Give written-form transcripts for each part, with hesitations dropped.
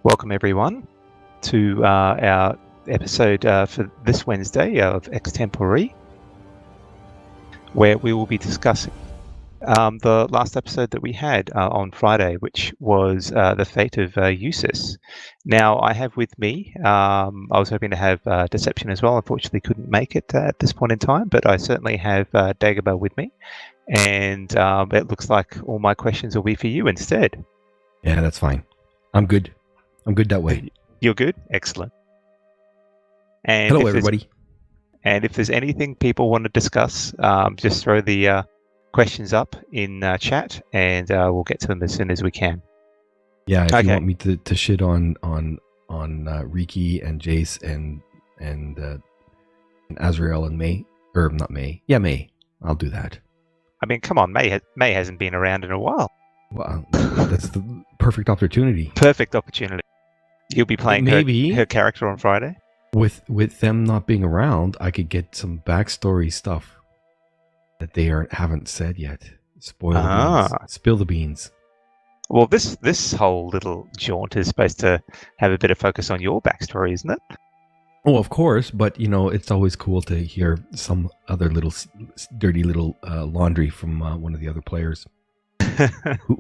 Welcome everyone to our episode for this Wednesday of Ex Tempore, where we will be discussing the last episode that we had on Friday, which was the Fate of Usiss. Now, I have with me, I was hoping to have Deception as well. Unfortunately, couldn't make it at this point in time, but I certainly have Dagobah with me, and it looks like all my questions will be for you instead. Yeah, that's fine. I'm good. I'm good that way. You're good? Excellent. And hello, everybody. And if there's anything people want to discuss, just throw the questions up in chat, and we'll get to them as soon as we can. Yeah, if you want me to shit on Riki and Jace and Azrael and May, or not May. Yeah, May. I'll do that. I mean, come on, May hasn't been around in a while. Well, that's the perfect opportunity. Perfect opportunity. You'll be playing her character on Friday. With them not being around, I could get some backstory stuff that they haven't said yet. Spill the beans. Well, this whole little jaunt is supposed to have a bit of focus on your backstory, isn't it? Oh, of course, but it's always cool to hear some other little dirty little laundry from one of the other players.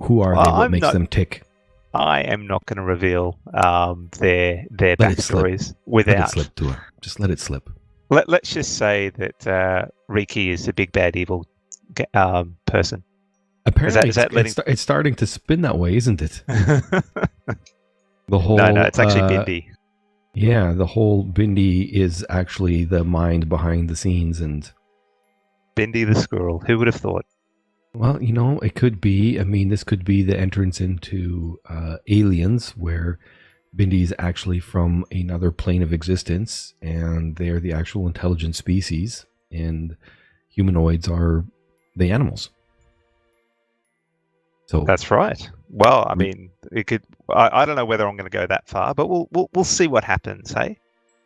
Who are they? What makes them tick? I am not going to reveal their backstories without. Let it slip to her. Just let it slip. Let's just say that Riki is a big bad evil person. Apparently, it's starting to spin that way, isn't it? The whole no, it's actually Bindi. Yeah, the whole Bindi is actually the mind behind the scenes, and Bindi the squirrel. Who would have thought? Well, it could be. I mean, this could be the entrance into Aliens, where Bindi is actually from another plane of existence, and they're the actual intelligent species, and humanoids are the animals. So that's right. Well, I mean, it could. I don't know whether I'm going to go that far, but we'll see what happens, hey.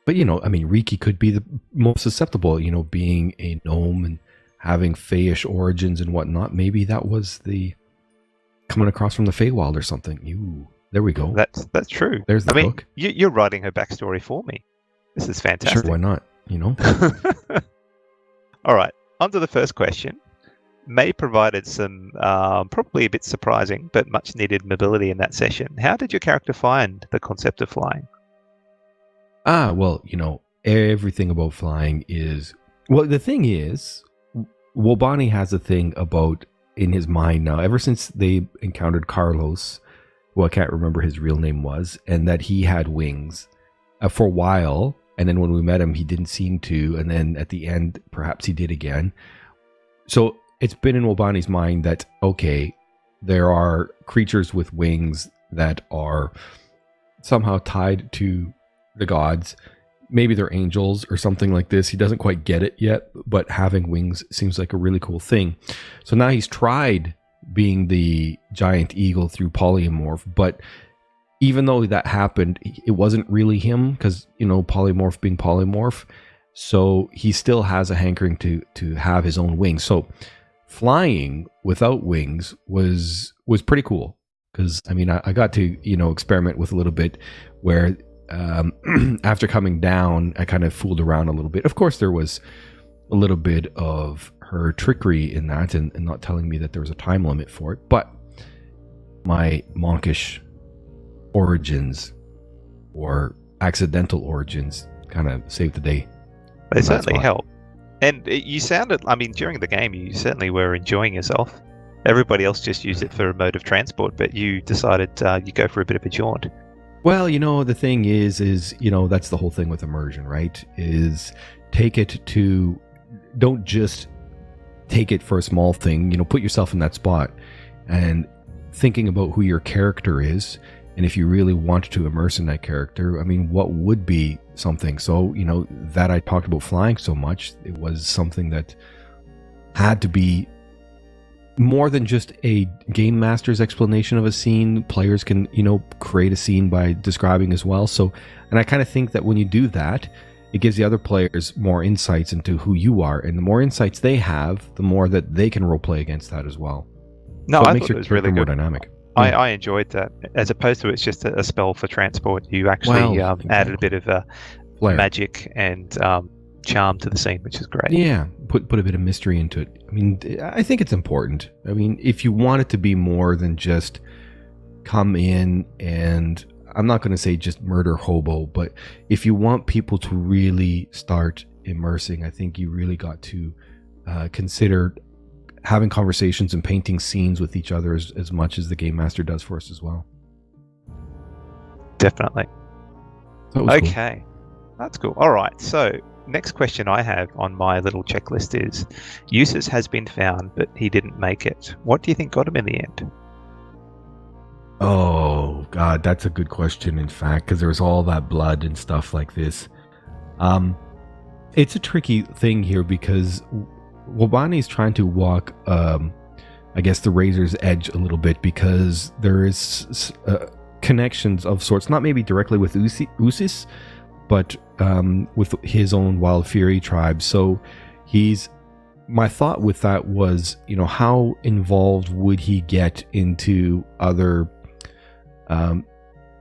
But I mean, Riki could be the most susceptible. Being a gnome and having Fey-ish origins and whatnot. Maybe that was the coming across from the Feywild or something. There we go. That's true. There's the hook. You're writing her backstory for me. This is fantastic. Sure, why not? All right. On to the first question. May provided some probably a bit surprising but much needed mobility in that session. How did your character find the concept of flying? Well, everything about flying is... Well, the thing is... Wobani has a thing about in his mind now, ever since they encountered Carlos, who I can't remember his real name was, and that he had wings for a while. And then when we met him, he didn't seem to. And then at the end, perhaps he did again. So it's been in Wobani's mind that, okay, there are creatures with wings that are somehow tied to the gods. Maybe they're angels or something like this. He doesn't quite get it yet, but having wings seems like a really cool thing. So now he's tried being the giant eagle through polymorph, but even though that happened, it wasn't really him because, polymorph being polymorph. So he still has a hankering to have his own wings. So flying without wings was pretty cool because, I mean, I got to, experiment with a little bit where... after coming down, I kind of fooled around a little bit. Of course, there was a little bit of her trickery in that and not telling me that there was a time limit for it. But my monkish origins or accidental origins kind of saved the day. They certainly help. And you sounded, I mean, during the game, you certainly were enjoying yourself. Everybody else just used it for a mode of transport, but you decided you go for a bit of a jaunt. Well, the thing is, that's the whole thing with immersion, right? Is take it to, don't just take it for a small thing, put yourself in that spot and thinking about who your character is. And if you really want to immerse in that character, I mean, what would be something? So, that I talked about flying so much, it was something that had to be more than just a game master's explanation of a scene. Players can, create a scene by describing as well. So, and I kind of think that when you do that, it gives the other players more insights into who you are. And the more insights they have, the more that they can roleplay against that as well. No, so I thought it was really more good. Dynamic. I enjoyed that, as opposed to it's just a spell for transport. You actually added a bit of Flair. magic and charm to the scene, which is great. Yeah, put a bit of mystery into it. I mean, I think it's important. I mean, if you want it to be more than just come in and, I'm not going to say just murder hobo, but if you want people to really start immersing, I think you really got to consider having conversations and painting scenes with each other as much as the game master does for us as well. Definitely. Okay. Cool. That's cool. All right. So next question I have on my little checklist is, Usiss has been found, but he didn't make it. What do you think got him in the end? Oh, God, that's a good question, in fact, because there was all that blood and stuff like this. It's a tricky thing here because Wobani's trying to walk, I guess, the razor's edge a little bit, because there is connections of sorts, not maybe directly with Usiss, but with his own Wild Fury tribe. So my thought with that was, how involved would he get into other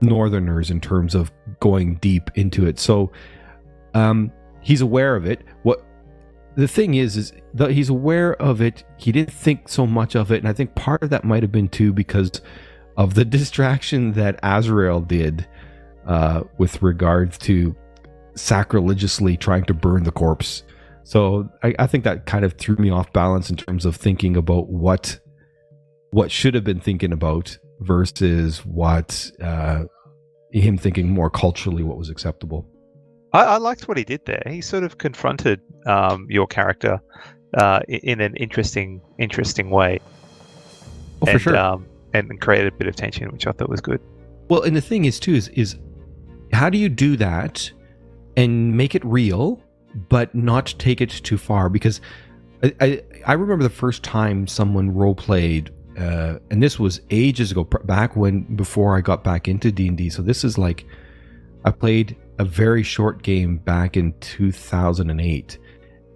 Northerners in terms of going deep into it? So he's aware of it. What the thing is that he's aware of it. He didn't think so much of it, and I think part of that might have been too because of the distraction that Azrael did with regards to sacrilegiously trying to burn the corpse. So I think that kind of threw me off balance in terms of thinking about what should have been thinking about versus what him thinking more culturally what was acceptable. I liked what he did there. He sort of confronted your character in an interesting way. Oh, for sure. And created a bit of tension, which I thought was good. Well, and the thing is too is how do you do that and make it real, but not take it too far? Because I remember the first time someone role played, and this was ages ago, before I got back into D&D. So this is like, I played a very short game back in 2008,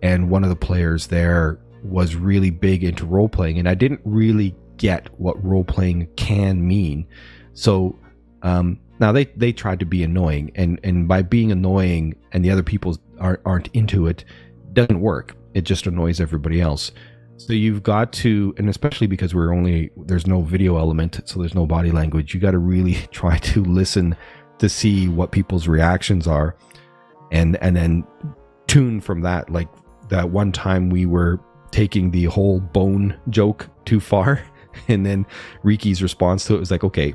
and one of the players there was really big into role playing, and I didn't really get what role playing can mean. So now they tried to be annoying, and by being annoying and the other people aren't into it, doesn't work. It just annoys everybody else. So you've got to, and especially because there's no video element, so there's no body language, you got to really try to listen to see what people's reactions are, and then tune from that. Like that one time we were taking the whole bone joke too far, and then Riki's response to it was like, okay,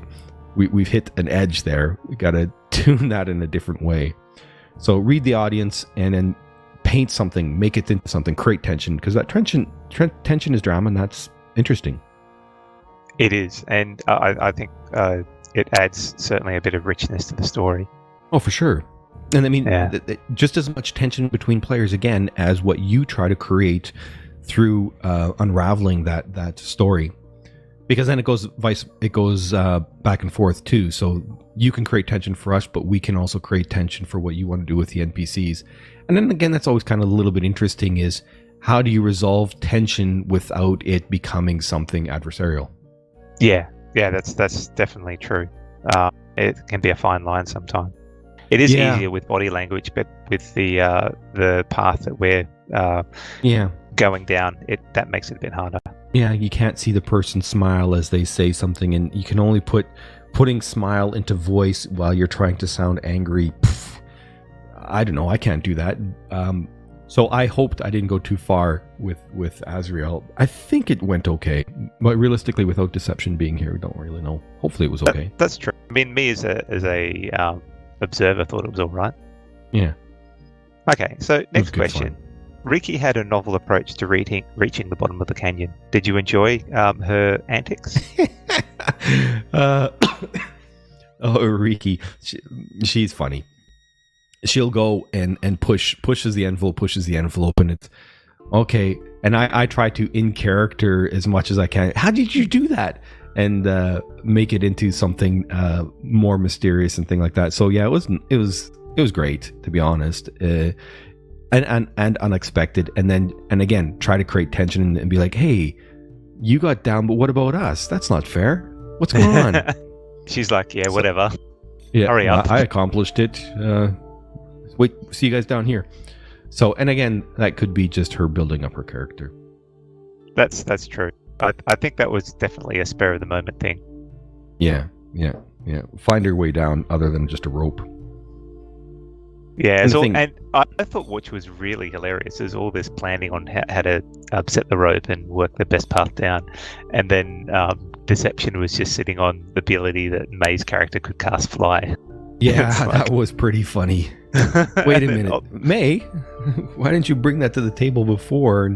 we've hit an edge there. We got to tune that in a different way. So read the audience and then paint something, make it into something, create tension, because that tension is drama, and that's interesting. It is, and I think it adds certainly a bit of richness to the story. Oh, for sure. And I mean, just as much tension between players, again, as what you try to create through unraveling that story. Because then it goes back and forth too. So you can create tension for us, but we can also create tension for what you want to do with the NPCs. And then again, that's always kind of a little bit interesting, is how do you resolve tension without it becoming something adversarial? Yeah, that's definitely true. It can be a fine line sometimes. It is easier with body language, but with the path that we're going down, that makes it a bit harder. Yeah, you can't see the person smile as they say something, and you can only putting smile into voice while you're trying to sound angry. I don't know. I can't do that. So I hoped I didn't go too far with Azrael. I think it went okay, but realistically, without deception being here, we don't really know. Hopefully, it was okay. That's true. I mean, me as a observer thought it was all right. Yeah. Okay. So next question. Riki had a novel approach to reaching the bottom of the canyon. Did you enjoy her antics? Riki, she's funny. She'll go and pushes the envelope, and it's okay. And I try to in character as much as I can. How did you do that? And make it into something more mysterious and thing like that. So yeah, it was great, to be honest. And unexpected, and again try to create tension and be like, hey, you got down, but what about us? That's not fair. What's going on? She's like, yeah, whatever. Yeah, Hurry up. I accomplished it. Wait, see you guys down here. So, and again, that could be just her building up her character. That's true. I think that was definitely a spur of the moment thing. Yeah. Find her way down other than just a rope. Yeah, and I thought which was really hilarious is all this planning on how to set the rope and work the best path down, and then Deception was just sitting on the ability that May's character could cast fly. Yeah, that was pretty funny. Wait a minute, May, why didn't you bring that to the table before?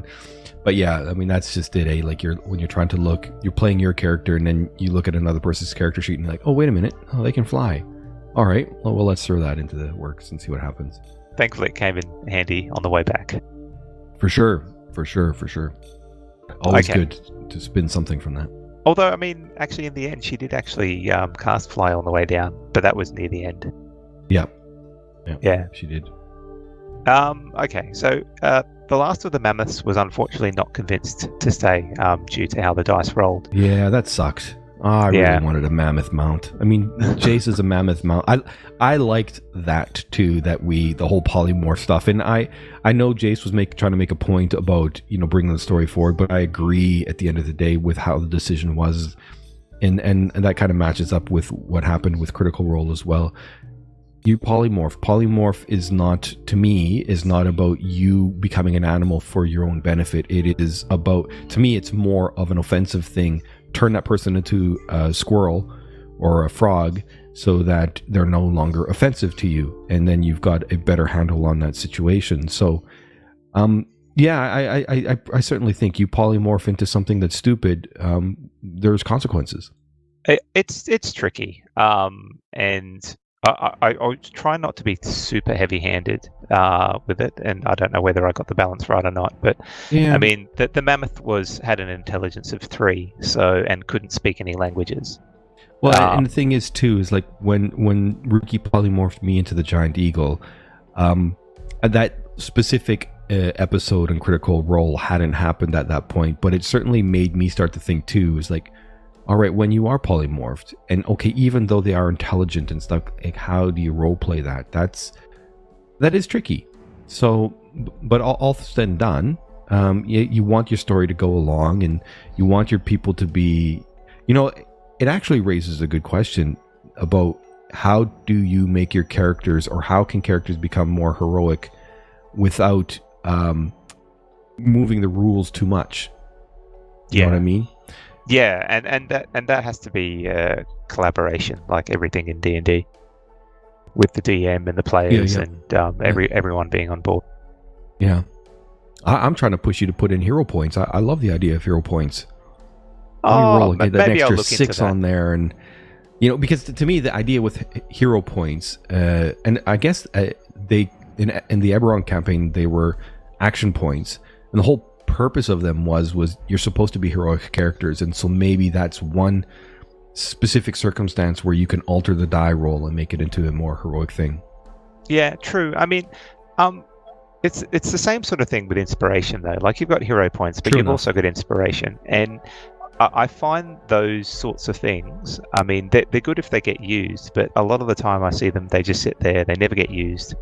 But yeah, I mean that's just it. Like when you're trying to look, you're playing your character, and then you look at another person's character sheet, and you're like, oh wait a minute, oh they can fly. All right, well let's throw that into the works and see what happens. Thankfully, it came in handy on the way back. For sure. Always good to spin something from that. Although, I mean, actually, in the end, she did actually cast fly on the way down, but that was near the end. Yeah, she did. Okay, so the last of the mammoths was unfortunately not convinced to stay due to how the dice rolled. Yeah, that sucked. I really wanted a mammoth mount. I mean, Jace is a mammoth mount. I liked that too. The whole polymorph stuff, and I know Jace was trying to make a point about bringing the story forward, but I agree at the end of the day with how the decision was, and that kind of matches up with what happened with Critical Role as well. You polymorph. Polymorph is not about you becoming an animal for your own benefit. It is about, to me, it's more of an offensive thing. Turn that person into a squirrel or a frog so that they're no longer offensive to you, and then you've got a better handle on that situation. So I certainly think you polymorph into something that's stupid, there's consequences. It's tricky, and I try not to be super heavy-handed with it, and I don't know whether I got the balance right or not. But yeah. I mean, the mammoth had an intelligence of 3, and couldn't speak any languages. Well, and the thing is too is like when Ruki polymorphed me into the giant eagle, that specific episode in Critical Role hadn't happened at that point, but it certainly made me start to think too. Is like, all right, when you are polymorphed, and okay, even though they are intelligent and stuff, like how do you roleplay that? That is tricky. So, but all said and done, you want your story to go along, and you want your people to be, it actually raises a good question about how do you make your characters, or how can characters become more heroic without moving the rules too much? You know what I mean? Yeah, and that has to be collaboration, like everything in D&D, with the DM and the players and everyone being on board. Yeah, I'm trying to push you to put in hero points. I love the idea of hero points. Get that extra 6 on there, and because to me the idea with hero points, and I guess they in the Eberron campaign they were action points, and the whole purpose of them was you're supposed to be heroic characters, and so maybe that's one specific circumstance where you can alter the die roll and make it into a more heroic thing. Yeah, true. I mean, it's the same sort of thing with inspiration though. Like you've got hero points, but you've also got inspiration, and I find those sorts of things, I mean, they're good if they get used, but a lot of the time I see them, they just sit there, they never get used,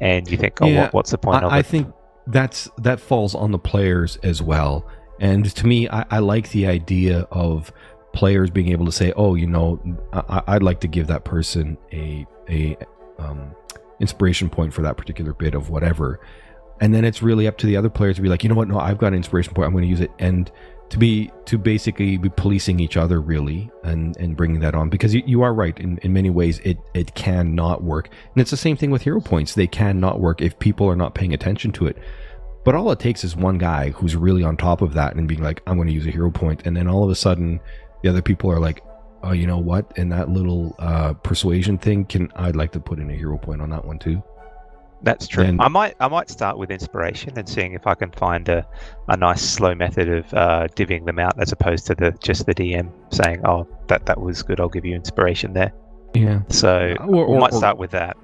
and you think, what's the point of it? I think that falls on the players as well. And to me, I like the idea of players being able to say, I'd like to give that person a inspiration point for that particular bit of whatever. And then it's really up to the other players to be like, no, I've got an inspiration point, I'm going to use it. And to basically be policing each other really, and bringing that on, because you are right, in many ways it can not work. And it's the same thing with hero points. They cannot work if people are not paying attention to it. But all it takes is one guy who's really on top of that and being like, I'm going to use a hero point, and then all of a sudden the other people are like, oh, you know what, and that little persuasion thing, I'd like to put in a hero point on that one too. That's true. And I might start with inspiration and seeing if I can find a nice slow method of divvying them out, as opposed to just the DM saying, "Oh, that was good. I'll give you inspiration there." Yeah. So we might start with that.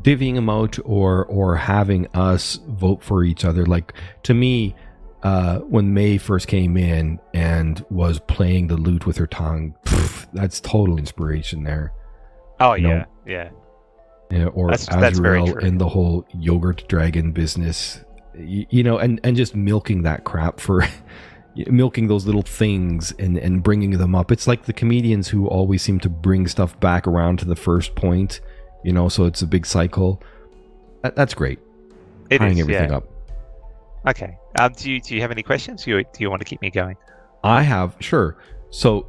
Divvying them out, or having us vote for each other. Like, to me, when May first came in and was playing the lute with her tongue, that's total inspiration there. Oh, You know, yeah. Yeah, or That's very Azrael true. and the whole yogurt dragon business, you know, and just milking that crap for milking those little things and bringing them up. It's like the comedians who always seem to bring stuff back around to the first point, you know, so it's a big cycle. That's great. Tying everything up. Okay. Do you have any questions? Do you want to keep me going? I have, sure. So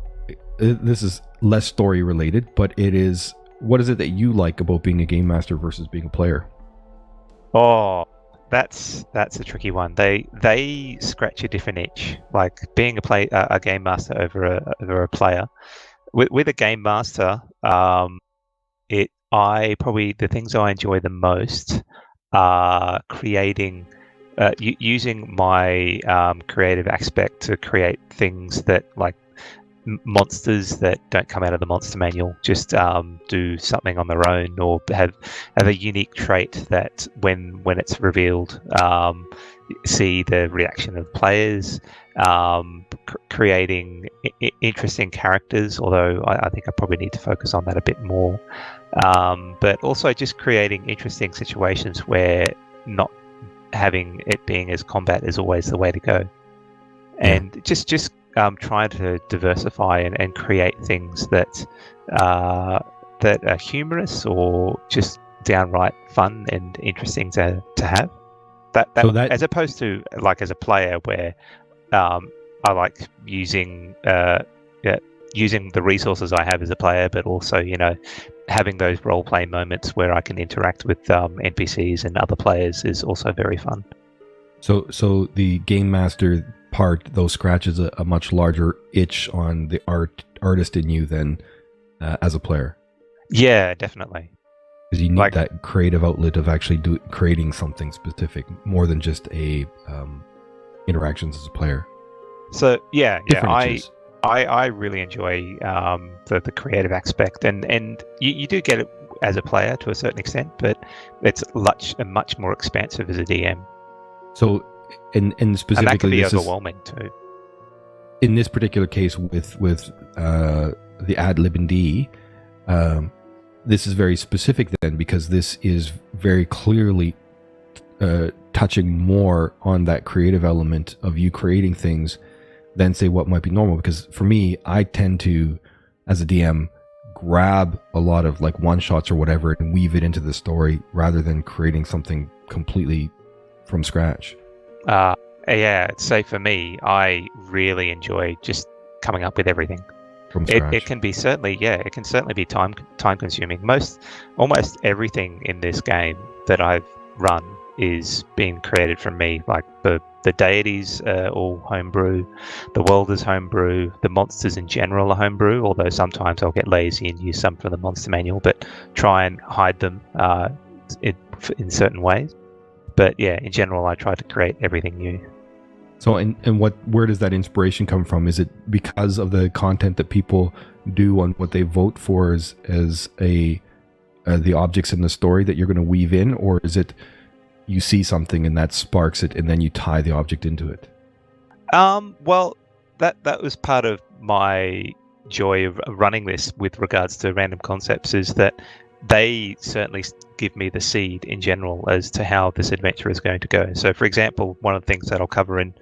this is less story related, but it is. What is it that you like about being a game master versus being a player? Oh, that's a tricky one. They scratch a different itch. Like being a game master over a player. With a game master, the things I enjoy the most are creating, using my creative aspect to create things that like monsters that don't come out of the monster manual, just do something on their own, or have a unique trait that when it's revealed, see the reaction of players, creating interesting characters, although I think I probably need to focus on that a bit more, but also just creating interesting situations where not having it being as combat is always the way to go. And just trying to diversify and create things that are humorous or just downright fun and interesting to have. That as opposed to like as a player where I like using the resources I have as a player, but also, you know, having those role play moments where I can interact with NPCs and other players is also very fun. So the game master part, though, scratches a much larger itch on the artist in you than as a player. Yeah, definitely. Because you need that creative outlet of actually creating something specific, more than just a interactions as a player. So I really enjoy the creative aspect, and you do get it as a player to a certain extent, but it's much more expansive as a DM. So, and specifically, and that can be overwhelming too. In this particular case, with the ADlib&D, this is very specific then, because this is very clearly touching more on that creative element of you creating things than, say, what might be normal. Because for me, I tend to, as a DM, grab a lot of like one shots or whatever and weave it into the story rather than creating something completely from scratch. So for me, I really enjoy just coming up with everything from scratch. It can certainly be time consuming. Almost everything in this game that I've run is being created from me. Like the deities are all homebrew, the world is homebrew, the monsters in general are homebrew, although sometimes I'll get lazy and use some from the monster manual, but try and hide them in certain ways. But yeah, in general, I try to create everything new. So, where does that inspiration come from? Is it because of the content that people do on what they vote for as the objects in the story that you're going to weave in, or is it you see something and that sparks it, and then you tie the object into it? Well, that was part of my joy of running this with regards to random concepts, is that they certainly give me the seed in general as to how this adventure is going to go. So, for example, one of the things that I'll cover in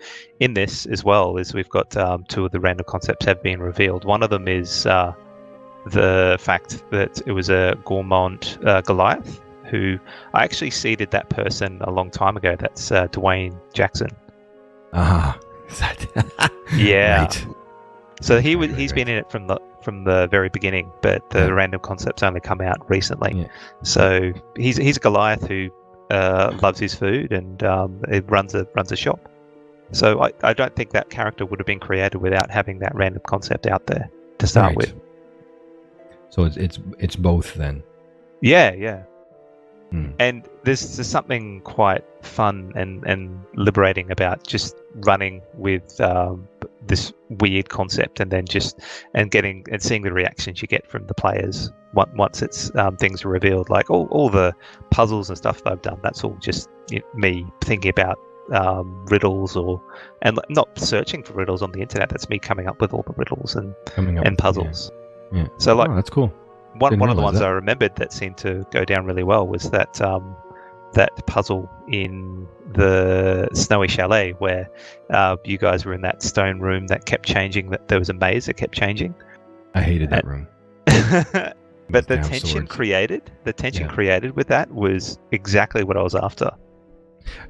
this as well is we've got two of the random concepts have been revealed. One of them is the fact that it was a Gourmand Goliath, who I actually seeded that person a long time ago. That's Dwayne Jackson. Yeah. Right. So he's been in it from the very beginning, but the random concepts only come out recently. Yeah. So he's a Goliath who loves his food and it runs a shop. So I don't think that character would have been created without having that random concept out there to start with. So it's both then. Yeah. And there's something quite fun and liberating about just running with this weird concept, and then getting and seeing the reactions you get from the players once it's things are revealed. Like all the puzzles and stuff that I've done, that's all just me thinking about riddles and not searching for riddles on the internet. That's me coming up with all the riddles and puzzles. Yeah. So like, that's cool. One of the ones I remembered that seemed to go down really well was that that puzzle in the Snowy Chalet where you guys were in that stone room that kept changing. That there was a maze that kept changing. I hated that room. But the tension created with that was exactly what I was after.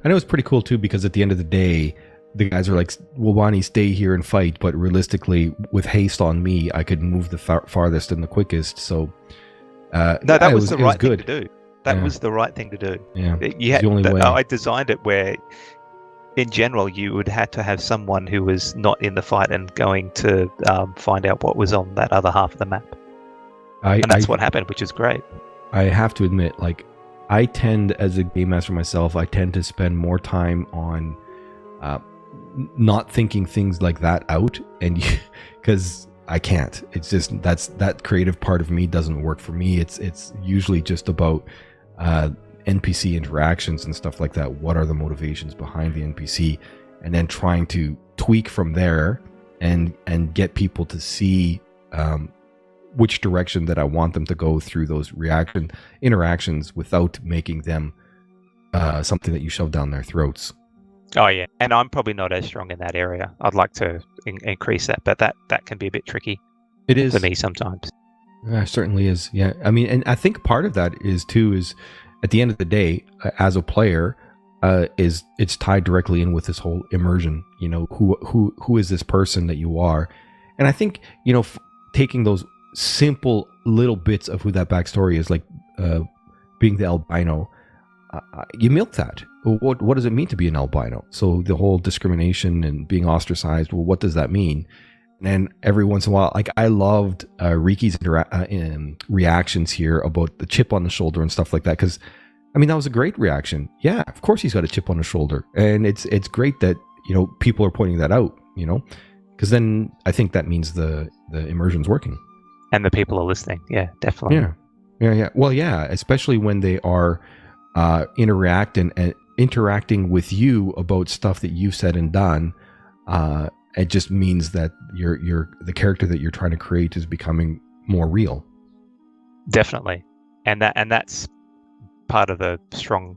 And it was pretty cool too, because at the end of the day, the guys are like, Wobani, stay here and fight, but realistically, with haste on me, I could move the farthest and the quickest. So, that was the right thing to do. That was the right thing to do. Yeah, the only way. I designed it where, in general, you would have to have someone who was not in the fight and going to find out what was on that other half of the map. And that's what happened, which is great. I have to admit, like, I tend, as a game master myself, I tend to spend more time on not thinking things like that out, and because I can't. It's just that creative part of me doesn't work for me. It's usually just about NPC interactions and stuff like that. What are the motivations behind the NPC, and then trying to tweak from there and get people to see which direction that I want them to go through those interactions without making them something that you shove down their throats. Oh yeah, and I'm probably not as strong in that area. I'd like to increase that, but that can be a bit tricky. It is for me sometimes. It certainly is. Yeah, I mean, and I think part of that is at the end of the day, as a player, it's tied directly in with this whole immersion. You know, who is this person that you are? And I think, you know, taking those simple little bits of who that backstory is, like being the albino, you milk that. What does it mean to be an albino? So the whole discrimination and being ostracized, well, what does that mean? And every once in a while, like, I loved Riki's reactions here about the chip on the shoulder and stuff like that, because I mean, that was a great reaction. Yeah, of course he's got a chip on his shoulder, and it's great that, you know, people are pointing that out, you know, because then I think that means the immersion's working. And the people are listening. Yeah, definitely. Yeah. Well, yeah, especially when they are interacting with you about stuff that you've said and done. It just means that the character that you're trying to create is becoming more real. Definitely, and that's part of the strong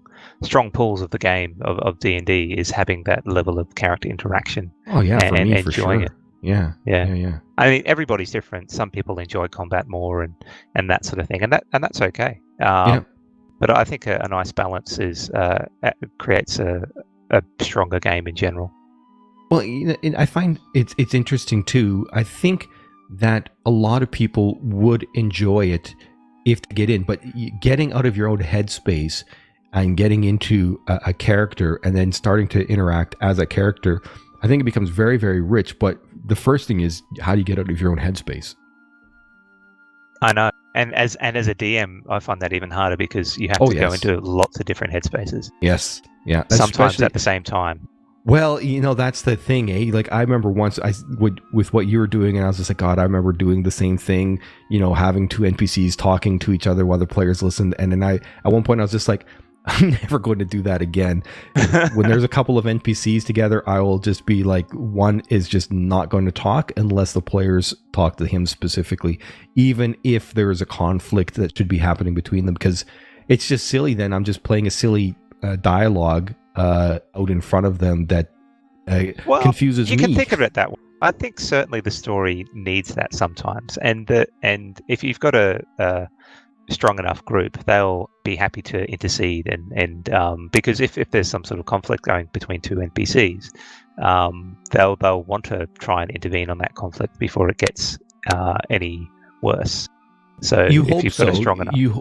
pulls of the game of D&D is having that level of character interaction. Oh yeah, for me, for enjoying sure. it. Yeah. I mean, everybody's different. Some people enjoy combat more and that sort of thing, and that's okay. But I think a nice balance creates a stronger game in general. Well, you know, I find it's interesting too. I think that a lot of people would enjoy it if to get in, but getting out of your own headspace and getting into a character and then starting to interact as a character, I think it becomes very, very rich. But the first thing is, how do you get out of your own headspace? I know, and as a DM, I find that even harder because you have to go into lots of different headspaces. Yes, yeah, sometimes at the same time. Well, you know, that's the thing, eh? Like, I remember once with what you were doing, and I was just like, God, I remember doing the same thing, you know, having two NPCs talking to each other while the players listened. And then at one point I was just like, I'm never going to do that again. When there's a couple of NPCs together, I will just be like, one is just not going to talk unless the players talk to him specifically, even if there is a conflict that should be happening between them, because it's just silly. Then I'm just playing a silly dialogue out in front of them that confuses me. You can think of it that way. I think certainly the story needs that sometimes, and if you've got a strong enough group, they'll be happy to intercede and because if there's some sort of conflict going between two NPCs, they'll want to try and intervene on that conflict before it gets any worse. So if you've got a strong enough, you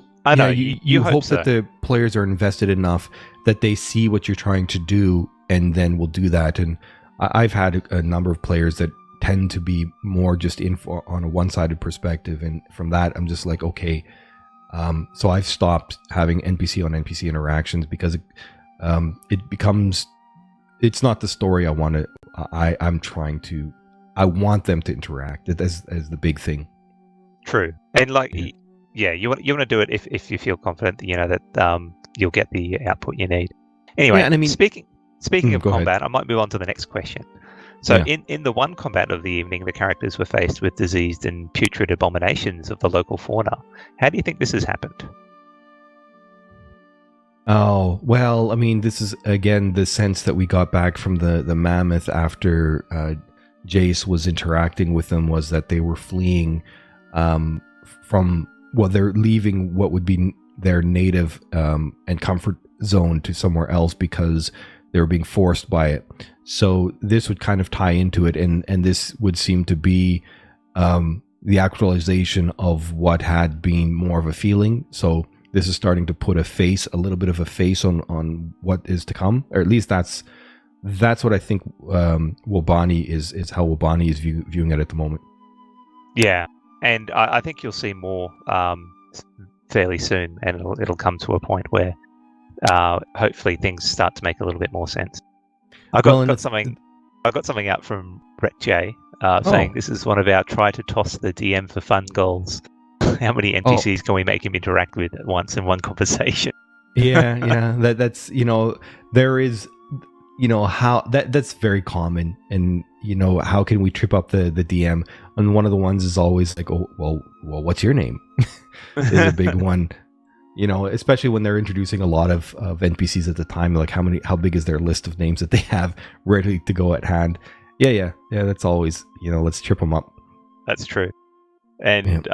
hope that the players are invested enough that they see what you're trying to do and then will do that. And I've had a number of players that tend to be more just on a one-sided perspective, and from that I'm just like, okay. So I've stopped having NPC on NPC interactions because it becomes, it's not the story I want to. I want them to interact as the big thing. True, and you want to do it if you feel confident that you know that you'll get the output you need. Anyway, and I mean, speaking Speaking of Go ahead. combat, I might move on to the next question. So Yeah. in the one combat of the evening, the characters were faced with diseased and putrid abominations of the local fauna. How do you think this has happened? Oh, well, I mean, this is, again, the sense that we got back from the mammoth after Jace was interacting with them was that they were fleeing from, well, they're leaving what would be their native and comfort zone to somewhere else because they were being forced by it. So this would kind of tie into it, and this would seem to be the actualization of what had been more of a feeling. So this is starting to put a little bit of a face on what is to come, or at least that's what I think. Wobani is how Wobani is viewing it at the moment. Yeah, and I think you'll see more fairly soon, and it'll come to a point where hopefully things start to make a little bit more sense. I got something out from Brett J saying this is one of our try to toss the DM for fun goals. How many NPCs can we make him interact with at once in one conversation? yeah. That's there is how that's very common, and how can we trip up the DM? And one of the ones is always like, oh well, what's your name? Is a big one. Especially when they're introducing a lot of NPCs at the time, like how big is their list of names that they have ready to go at hand? Yeah. That's always, let's trip them up. That's true. And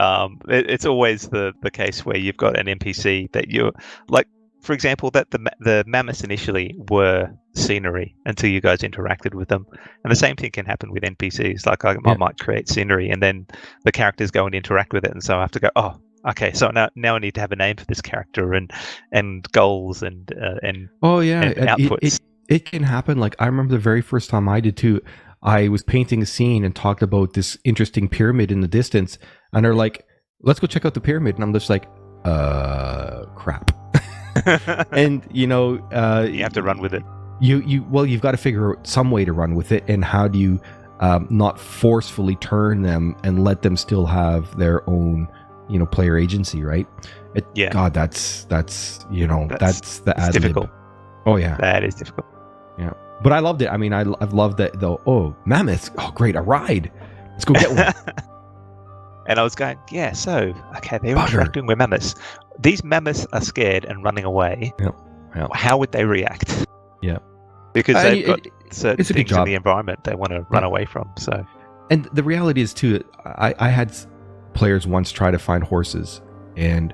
it's always the case where you've got an NPC that you're like, for example, that the mammoths initially were scenery until you guys interacted with them, and the same thing can happen with NPCs. Like I might create scenery, and then the characters go and interact with it, and so I have to go, oh, okay, so now I need to have a name for this character and goals and outputs. It can happen. Like I remember the very first time I did too. I was painting a scene and talked about this interesting pyramid in the distance, and they're like, "Let's go check out the pyramid," and I'm just like, crap." And you have to run with it. You've got to figure out some way to run with it, and how do you not forcefully turn them and let them still have their own player agency, right? God, that's the ADlib. Difficult. Oh yeah, that is difficult. Yeah, but I loved it. I mean, I've loved that though. Oh, mammoths! Oh, great, a ride. Let's go get one. And I was going, yeah. So okay, they're interacting with mammoths. These mammoths are scared and running away. Yep. How would they react? Yeah, because they've got certain things in the environment they want to run away from. So, and the reality is too, I had players once try to find horses, and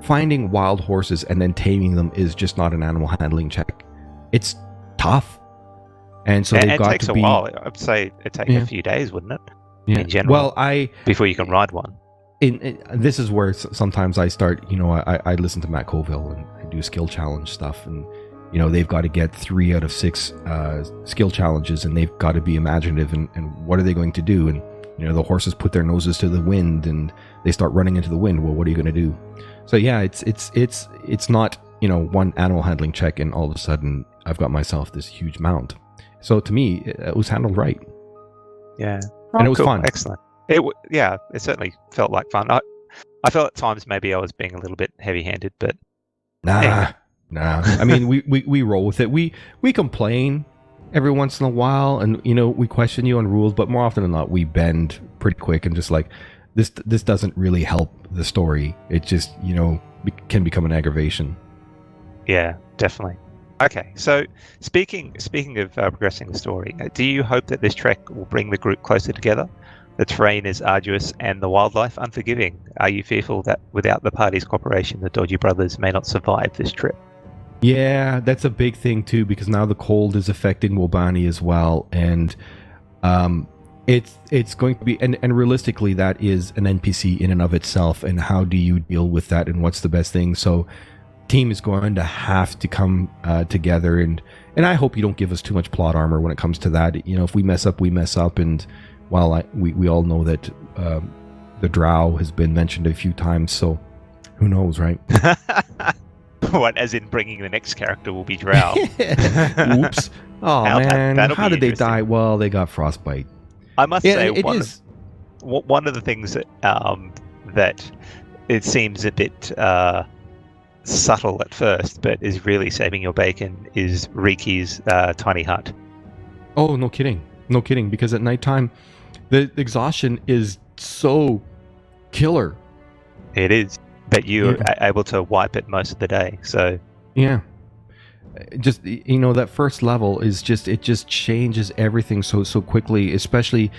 finding wild horses and then taming them is just not an animal handling check. It's tough, and so they've got to be. It takes a while. I'd say it takes a few days, wouldn't it? Yeah. In general, before you can ride one. This is where sometimes I start. I listen to Matt Colville and I do skill challenge stuff, and they've got to get 3 out of 6 skill challenges, and they've got to be imaginative. And what are they going to do? And the horses put their noses to the wind, and they start running into the wind. Well, what are you going to do? So yeah, it's not one animal handling check, and all of a sudden I've got myself this huge mount. So to me, it was handled right. Yeah, and it was fun. Excellent. It certainly felt like fun. I felt at times maybe I was being a little bit heavy-handed, but nah. I mean, we roll with it. We complain every once in a while, and we question you on rules, but more often than not, we bend pretty quick and just like this doesn't really help the story. It just can become an aggravation. Yeah, definitely. Okay, so speaking of progressing the story, do you hope that this trek will bring the group closer together? The terrain is arduous and the wildlife unforgiving. Are you fearful that without the party's cooperation, the Dodgy brothers may not survive this trip? Yeah, that's a big thing too, because now the cold is affecting Wobani as well, and it's going to be, and realistically, that is an NPC in and of itself. And how do you deal with that, and what's the best thing? So, team is going to have to come together, and I hope you don't give us too much plot armor when it comes to that. If we mess up, we mess up, and while we all know that the drow has been mentioned a few times, so who knows, right? What, as in bringing the next character will be drow? Oops. Oh man, how did they die? Well, they got frostbite. I must say, one of the things that that it seems a bit subtle at first, but is really saving your bacon, is Riki's tiny hut. Oh, no kidding. No kidding. Because at nighttime, the exhaustion is so killer. It is, but you're able to wipe it most of the day. So yeah, just that first level is it just changes everything so quickly, especially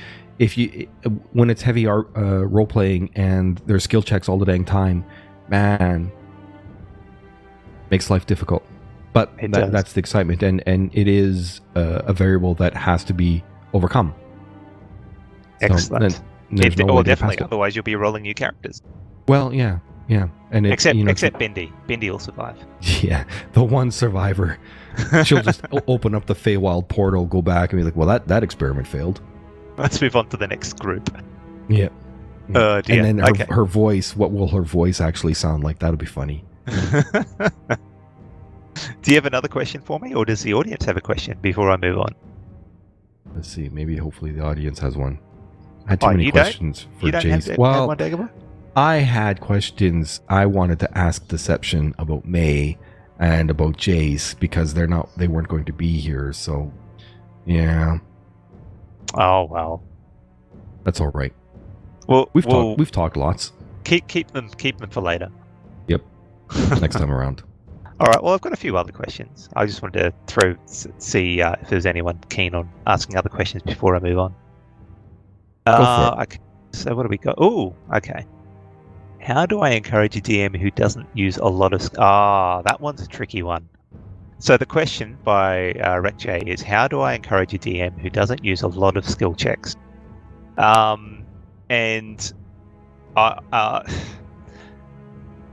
when it's heavy role playing and there's skill checks all the dang time. Man, makes life difficult. But that's the excitement, and it is a variable that has to be overcome. Excellent. So definitely. Otherwise, you'll be rolling new characters. Well, yeah, and except Bindi. Bindi will survive. Yeah, the one survivor. She'll just open up the Feywild portal, go back, and be like, "Well, that experiment failed." Let's move on to the next group. Yeah. Oh dear. And then her voice. What will her voice actually sound like? That'll be funny. Do you have another question for me, or does the audience have a question before I move on? Let's see. Maybe, hopefully, the audience has one. I had too many questions for Jace. Have one, Dagobah? I had questions I wanted to ask Deception about May and about Jace because they weren't going to be here. So, yeah. Oh well. That's all right. Well, we've talked lots. Keep them for later. Yep. Next time around. All right. Well, I've got a few other questions. I just wanted to see if there's anyone keen on asking other questions before I move on. Go for it. Okay. So what do we got? Oh, okay. How do I encourage a DM who doesn't use a lot of... that one's a tricky one. So the question by RecJ is, how do I encourage a DM who doesn't use a lot of skill checks? And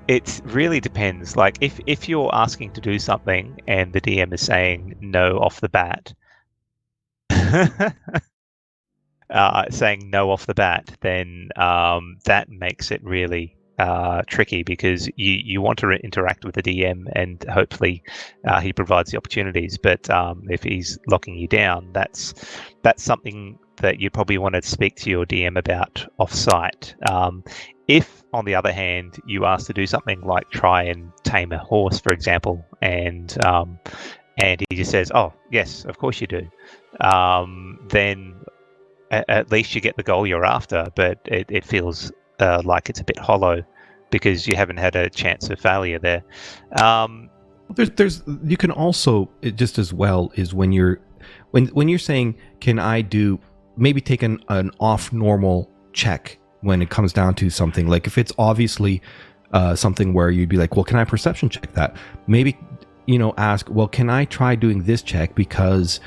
it really depends. Like, if you're asking to do something and the DM is saying no off the bat, then that makes it really tricky, because you want to interact with the DM and hopefully he provides the opportunities. But if he's locking you down, that's something that you probably want to speak to your DM about off-site. If, on the other hand, you ask to do something like try and tame a horse, for example, and he just says, "Oh, yes, of course you do," then at least you get the goal you're after, but it feels like it's a bit hollow because you haven't had a chance of failure there. There's you can also, just as well, is when you're saying, can I do maybe take an off normal check when it comes down to something, like if it's obviously something where you'd be like, well, can I perception check that? Maybe ask, well, can I try doing this check because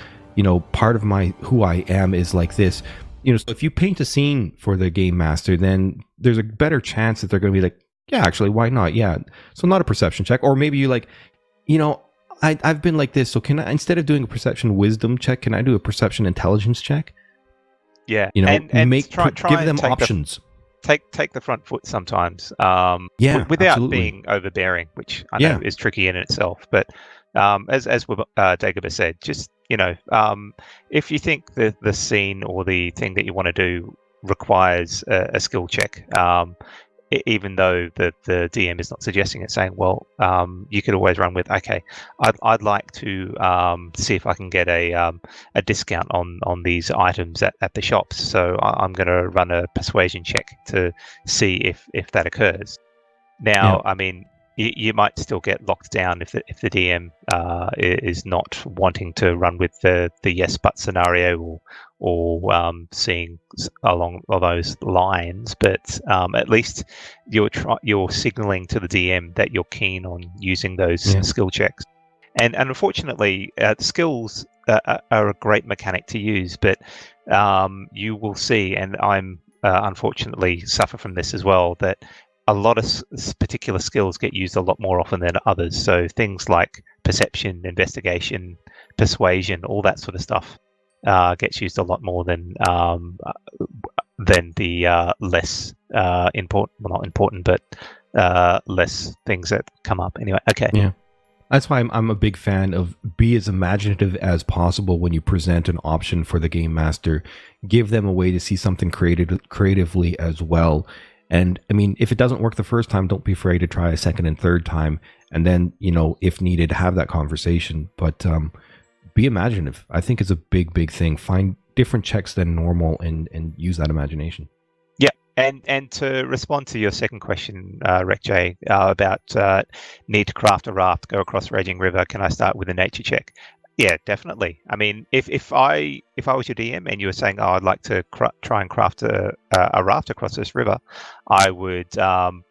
part of who I am is like this. So if you paint a scene for the game master, then there's a better chance that they're going to be like, yeah, actually, why not? Yeah. So not a perception check. Or maybe you like, I've been like this. So can I, instead of doing a perception wisdom check, can I do a perception intelligence check? Yeah. And give them options. Take the front foot sometimes. Without absolutely. being overbearing, which I know is tricky in itself. But as Dagobah said, just if you think the scene or the thing that you want to do requires a skill check, even though the DM is not suggesting it, saying, well, you could always run with, okay, I'd like to see if I can get a discount on these items at the shops, so I'm going to run a persuasion check to see if that occurs. Now, I mean, you might still get locked down if the DM is not wanting to run with the yes but scenario or seeing along those lines. But at least you're signaling to the DM that you're keen on using those skill checks. And unfortunately, skills are a great mechanic to use, but you will see, and I'm unfortunately suffer from this as well, that a lot of particular skills get used a lot more often than others. So things like perception, investigation, persuasion, all that sort of stuff gets used a lot more than the less important, well, not important, but less things that come up. Anyway, okay. Yeah. That's why I'm a big fan of be as imaginative as possible when you present an option for the game master. Give them a way to see something creatively as well. And I mean, if it doesn't work the first time, don't be afraid to try a second and third time. And then, if needed, have that conversation. But be imaginative. I think it's a big, big thing. Find different checks than normal and use that imagination. Yeah. And to respond to your second question, RecJ, about need to craft a raft, go across Raging River, can I start with a nature check? Yeah, definitely. I mean, if I was your DM and you were saying, "Oh, I'd like to try and craft a raft across this river," I would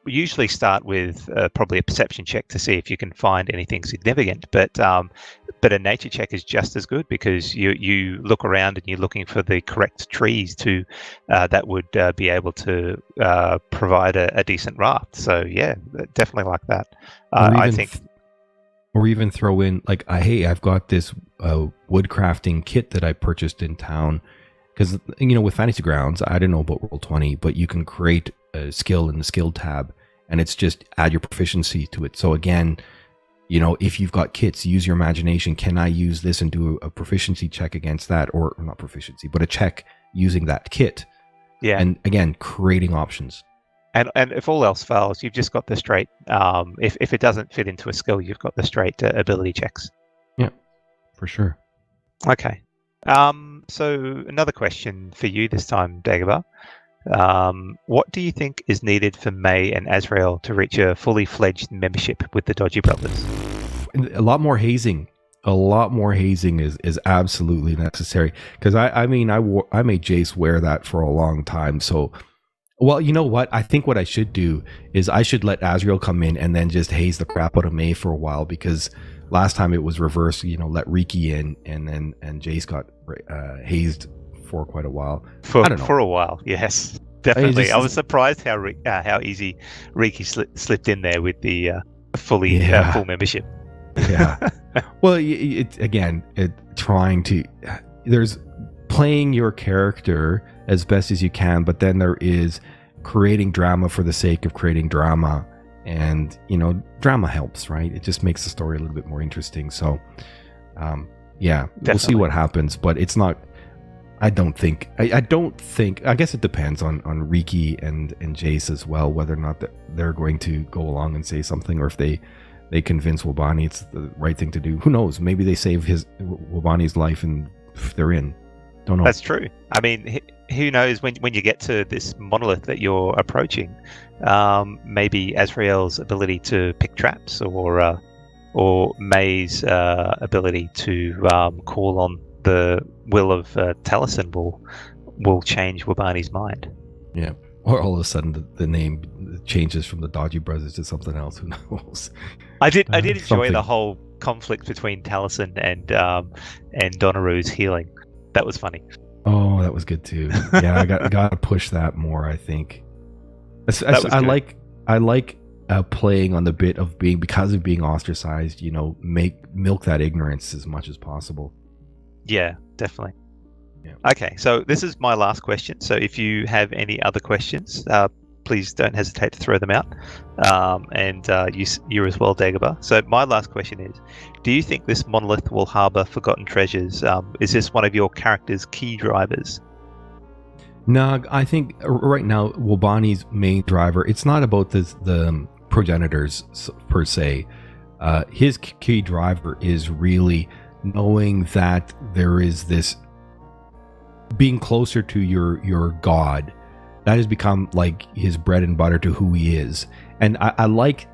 usually start with probably a perception check to see if you can find anything significant. But a nature check is just as good, because you look around and you're looking for the correct trees to that would be able to provide a decent raft. So yeah, definitely like that. I think. Or even throw in like, hey, I've got this wood crafting kit that I purchased in town. Because, with Fantasy Grounds, I don't know about Roll20, but you can create a skill in the skill tab, and it's just add your proficiency to it. So again, if you've got kits, use your imagination. Can I use this and do a proficiency check against that? Or not proficiency, but a check using that kit. Yeah. And again, creating options. And if all else fails, you've just got the straight. If it doesn't fit into a skill, you've got the straight ability checks. Yeah, for sure. Okay. So another question for you this time, Dagobah. What do you think is needed for May and Azrael to reach a fully fledged membership with the Dodgy Brothers? A lot more hazing. A lot more hazing is absolutely necessary. Because I made Jace wear that for a long time. So. Well, you know what? I think what I should do is I should let Azrael come in and then just haze the crap out of May for a while, because last time it was reversed. Let Riki in, and Jace got hazed for quite a while. I don't know. For a while, yes, definitely. I was surprised how easy Riki slipped in there with the full membership. Yeah. Well, there's playing your character as best as you can, but then there is creating drama for the sake of creating drama, and drama helps, right? It just makes the story a little bit more interesting. So we'll see what happens, but it's not. I don't think. I guess it depends on Riki and Jace as well, whether or not they're going to go along and say something, or if they convince Wobani it's the right thing to do. Who knows? Maybe they save Wobani's life and they're in. Don't know. That's true. I mean, who knows when you get to this monolith that you're approaching? Maybe Azrael's ability to pick traps, or May's ability to call on the will of Taliesin will change Wobani's mind. Yeah. Or all of a sudden the name changes from the Dodgy Brothers to something else. Who knows? I did enjoy the whole conflict between Taliesin and Donaru's healing. That was funny. Oh, that was good too. Yeah, I got to push that more, I think. I like playing on the bit of because of being ostracized, milk that ignorance as much as possible. Yeah, definitely. Yeah. Okay, so this is my last question. So if you have any other questions, please don't hesitate to throw them out. And you as well, Dagobah. So my last question is, do you think this monolith will harbour forgotten treasures? Is this one of your character's key drivers? No, I think right now Wobani's main driver, it's not about the progenitors per se. His key driver is really knowing that there is this being closer to your god. That has become like his bread and butter to who he is. And I like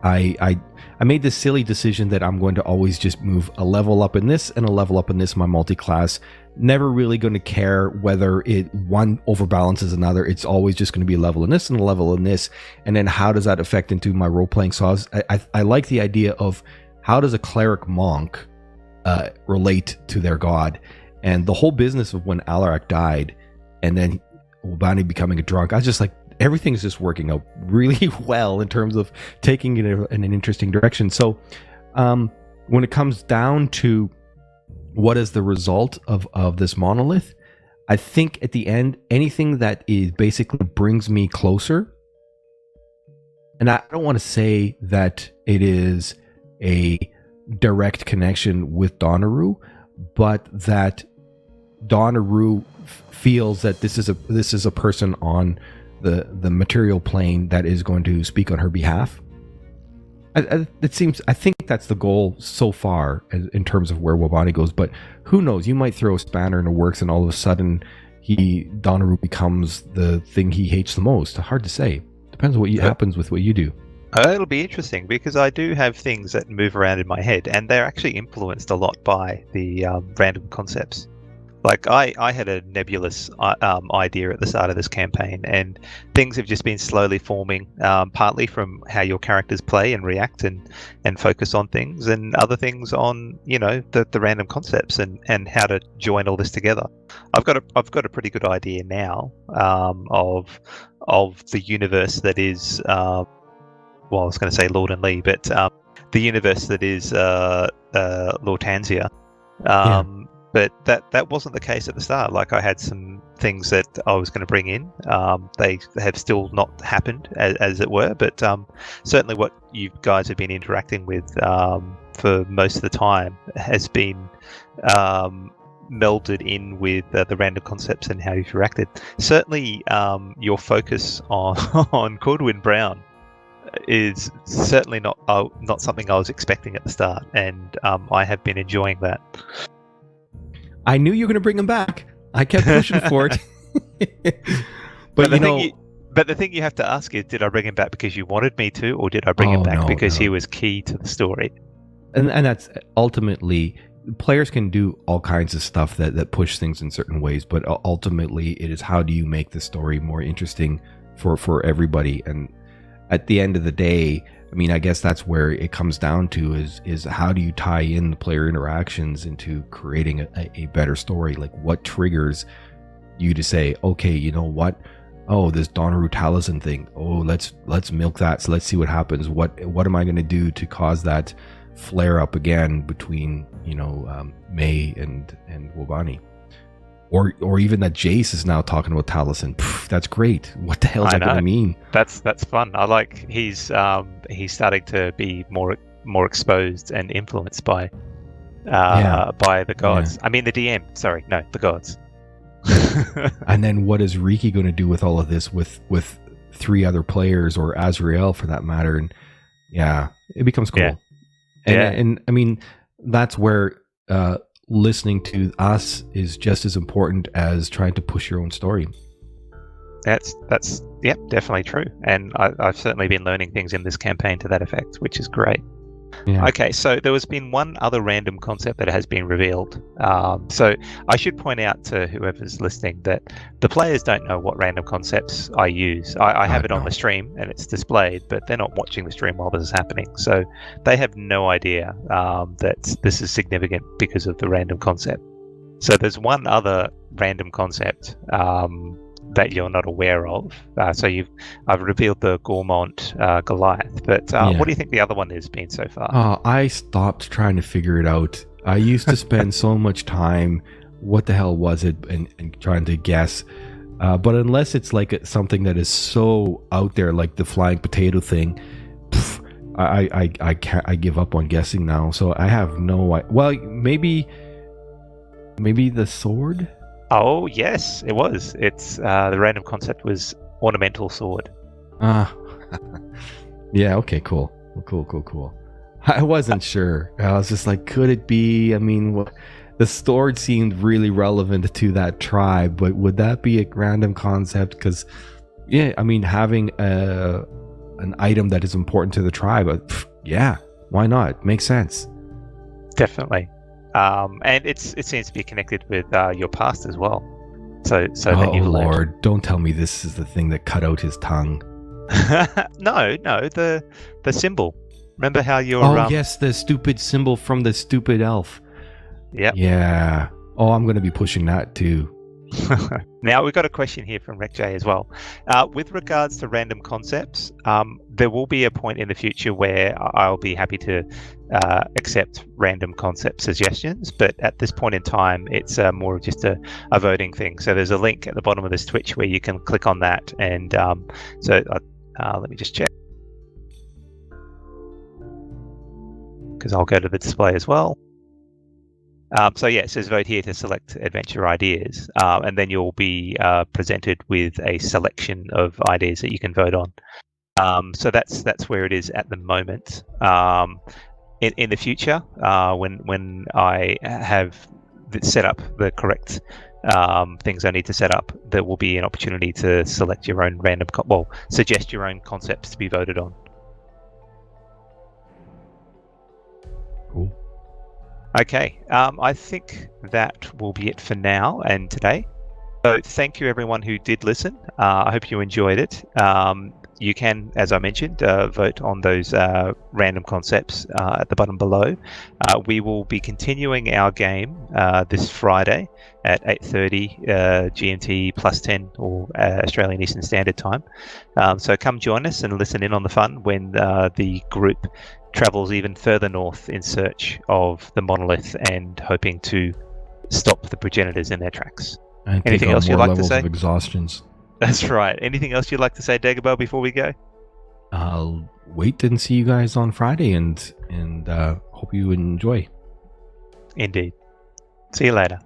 I made this silly decision that I'm going to always just move a level up in this and a level up in this, my multi-class. Never really going to care whether one overbalances another. It's always just going to be a level in this and a level in this. And then how does that affect into my role-playing? So I like the idea of how does a cleric monk relate to their god? And the whole business of when Alarak died and then Wobani becoming a drunk, I was just like, everything's just working out really well in terms of taking it in an interesting direction. So when it comes down to what is the result of this monolith, I think at the end, anything that is basically brings me closer, and I don't want to say that it is a direct connection with Donaru, but that Donaru feels that this is a person on the material plane that is going to speak on her behalf. I think that's the goal so far in terms of where Wobani goes. But who knows? You might throw a spanner in the works, and all of a sudden, Donaru becomes the thing he hates the most. Hard to say. Depends what happens with what you do. It'll be interesting because I do have things that move around in my head, and they're actually influenced a lot by the random concepts. Like I had a nebulous idea at the start of this campaign, and things have just been slowly forming, partly from how your characters play and react and focus on things, and other things on the random concepts and how to join all this together. I've got a pretty good idea now of the universe that is I was going to say Lord and Lee, but the universe that is Lortansia. But that wasn't the case at the start. Like, I had some things that I was going to bring in. They have still not happened, as it were. But certainly what you guys have been interacting with for most of the time has been melded in with the random concepts and how you've reacted. Certainly your focus on Cordwin Brown is certainly not something I was expecting at the start. And I have been enjoying that. I knew you were going to bring him back. I kept pushing for it. but the thing you have to ask is, did I bring him back because you wanted me to, or did I bring him back because he was key to the story? And that's ultimately, players can do all kinds of stuff that push things in certain ways, but ultimately it is, how do you make the story more interesting for everybody? And at the end of the day, I mean, I guess that's where it comes down to is how do you tie in the player interactions into creating a better story? Like, what triggers you to say, okay, you know what? Oh, this Donaru Taliesin thing. Oh, let's milk that. So let's see what happens. What am I going to do to cause that flare up again between May and Wobani? Or even that Jace is now talking about Taliesin. That's great. What the hell is that going to mean? That's fun. I like he's starting to be more exposed and influenced by the gods. Yeah. I mean the DM. Sorry, no, the gods. And then what is Riki going to do with all of this with 3 other players, or Azrael for that matter? And yeah, it becomes cool. Yeah. And I mean, that's where listening to us is just as important as trying to push your own story. That's definitely true. And I've certainly been learning things in this campaign to that effect, which is great. Yeah. Okay, so there has been one other random concept that has been revealed. So I should point out to whoever's listening that the players don't know what random concepts I use. I have it on the stream and it's displayed, but they're not watching the stream while this is happening. So they have no idea that this is significant because of the random concept. So there's one other random concept that you're not aware of. I've revealed the Gormont Goliath, but what do you think the other one has been so far? I stopped trying to figure it out. I used to spend so much time, what the hell was it, and trying to guess. But unless it's like something that is so out there, like the flying potato thing, I give up on guessing now. So I have no idea. Well, maybe the sword. Oh, yes, it was. It's the random concept was ornamental sword. Yeah, okay, cool. I wasn't sure. I was just like, could it be? I mean, the sword seemed really relevant to that tribe, but would that be a random concept? Because, yeah, I mean, having an item that is important to the tribe, yeah, why not? Makes sense. Definitely. And it seems to be connected with your past as well. So oh Lord, don't tell me this is the thing that cut out his tongue. No, the symbol. Remember how you're... Oh yes, the stupid symbol from the stupid elf. Yep. Yeah. Oh, I'm going to be pushing that too. Now we've got a question here from RecJ as well. With regards to random concepts, there will be a point in the future where I'll be happy to accept random concept suggestions, but at this point in time, it's more of just a voting thing. So there's a link at the bottom of this Twitch where you can click on that, and let me just check, because I'll go to the display as well. So yeah, it says vote here to select adventure ideas, and then you'll be presented with a selection of ideas that you can vote on. So that's where it is at the moment. In the future, when I have set up the correct things I need to set up, there will be an opportunity to select your own suggest your own concepts to be voted on. Cool. Okay, I think that will be it for now and today. So thank you everyone who did listen. I hope you enjoyed it. You can, as I mentioned, vote on those random concepts at the bottom below. We will be continuing our game this Friday at 8:30 GMT plus 10 or Australian Eastern Standard Time. So come join us and listen in on the fun when the group travels even further north in search of the monolith and hoping to stop the progenitors in their tracks. And Anything take on else you'd more like to levels say? of exhaustions. That's right. Anything else you'd like to say, Dagobah, before we go? I'll wait and see you guys on Friday, and hope you enjoy. Indeed. See you later.